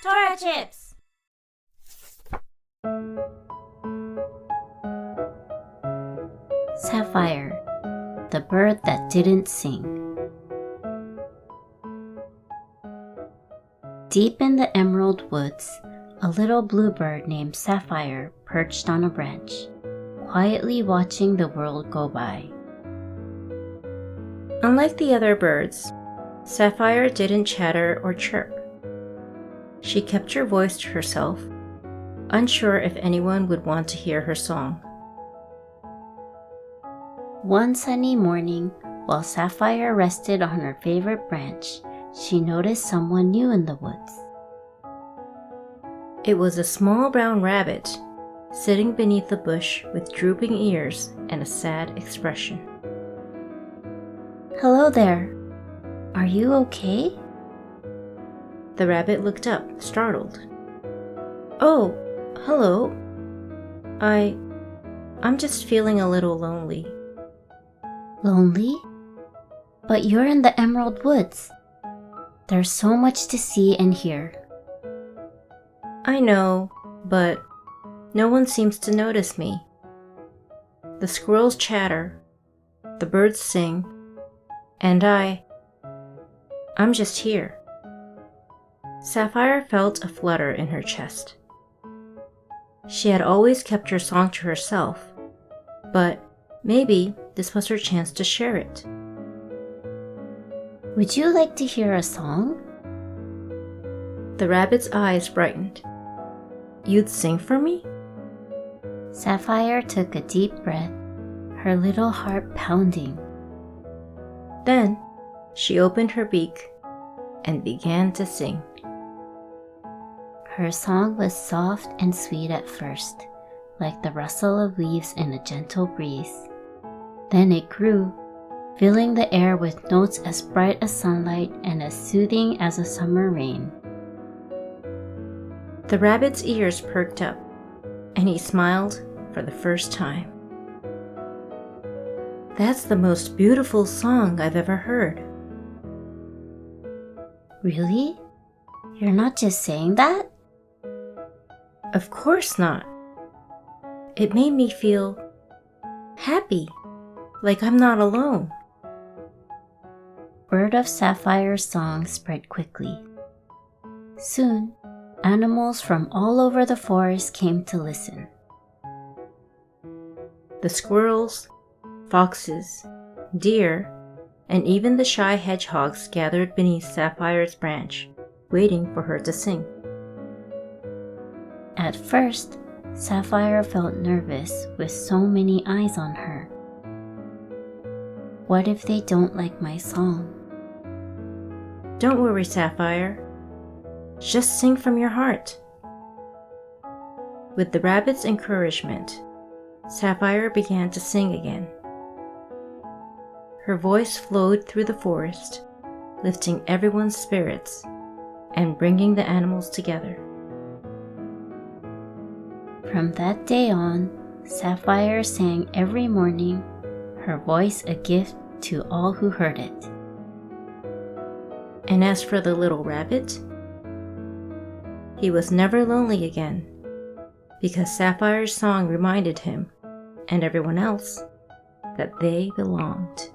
Tora chips! Sapphire, the bird that didn't sing. Deep in the emerald woods, a little bluebird named Sapphire perched on a branch, quietly watching the world go by. Unlike the other birds, Sapphire didn't chatter or chirp. She kept her voice to herself, unsure if anyone would want to hear her song. One sunny morning, while Sapphire rested on her favorite branch, she noticed someone new in the woods. It was a small brown rabbit, sitting beneath a bush with drooping ears and a sad expression. "Hello there. Are you okay?" The rabbit looked up, startled. "Oh, hello. I'm just feeling a little lonely." "Lonely? But you're in the emerald woods. There's so much to see and hear." "I know, but no one seems to notice me. The squirrels chatter, the birds sing, and I'm just here." Sapphire felt a flutter in her chest. She had always kept her song to herself, but maybe this was her chance to share it. "Would you like to hear a song?" The rabbit's eyes brightened. "You'd sing for me?" Sapphire took a deep breath, her little heart pounding. Then she opened her beak and began to sing. Her song was soft and sweet at first, like the rustle of leaves in a gentle breeze. Then it grew, filling the air with notes as bright as sunlight and as soothing as a summer rain. The rabbit's ears perked up, and he smiled for the first time. "That's the most beautiful song I've ever heard." "Really? You're not just saying that?" "Of course not. It made me feel happy, like I'm not alone." Word of Sapphire's song spread quickly. Soon, animals from all over the forest came to listen. The squirrels, foxes, deer, and even the shy hedgehogs gathered beneath Sapphire's branch, waiting for her to sing. At first, Sapphire felt nervous with so many eyes on her. What if they don't like my song? "Don't worry, Sapphire. Just sing from your heart." With the rabbit's encouragement, Sapphire began to sing again. Her voice flowed through the forest, lifting everyone's spirits and bringing the animals together. From that day on, Sapphire sang every morning, her voice a gift to all who heard it. And as for the little rabbit, he was never lonely again, because Sapphire's song reminded him, and everyone else, that they belonged.